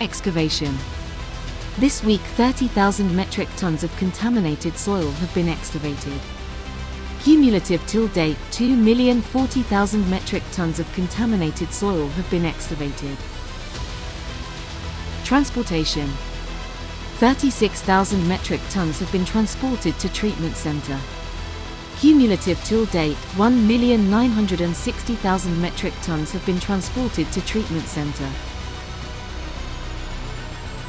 Excavation. This week 30,000 metric tons of contaminated soil have been excavated. Cumulative till date 2,040,000 metric tons of contaminated soil have been excavated. Transportation. 36,000 metric tons have been transported to treatment center. Cumulative till date 1,960,000 metric tons have been transported to treatment center.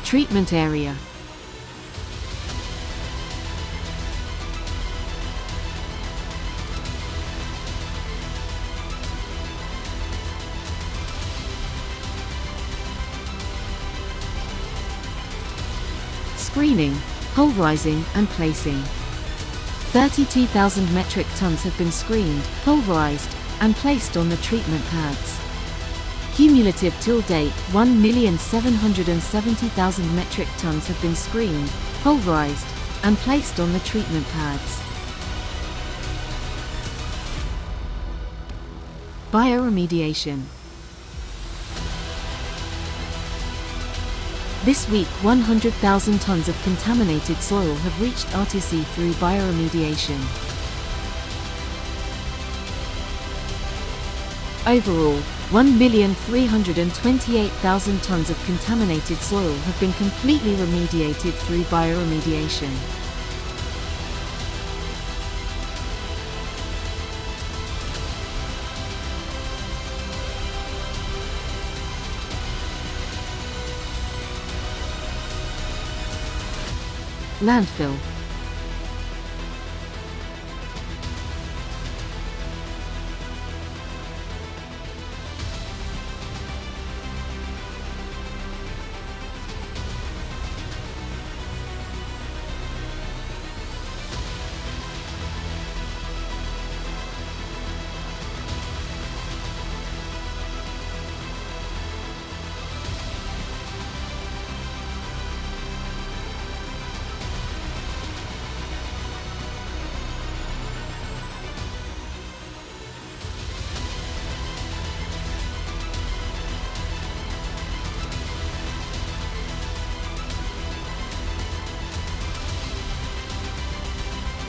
Treatment area. Screening, pulverizing and placing. 32,000 metric tons have been screened, pulverized, and placed on the treatment pads. Cumulative till date 1,770,000 metric tons have been screened, pulverized, and placed on the treatment pads. Bioremediation. This week 100,000 tons of contaminated soil have reached RTC through bioremediation. Overall, 1,328,000 tons of contaminated soil have been completely remediated through bioremediation. Landfill.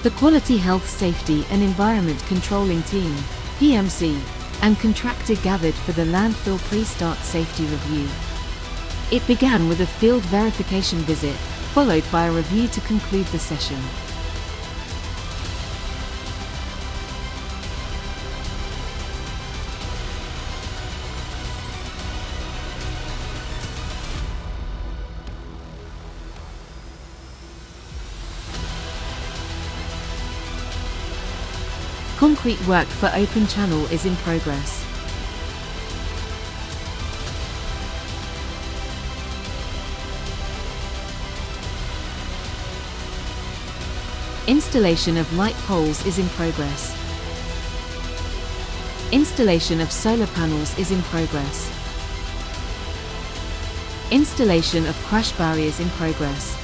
The Quality Health Safety and Environment Controlling Team, PMC, and contractor gathered for the landfill pre-start safety review. It began with a field verification visit, followed by a review to conclude the session. Concrete work for open channel is in progress. Installation of light poles is in progress. Installation of solar panels is in progress. Installation of crash barriers in progress.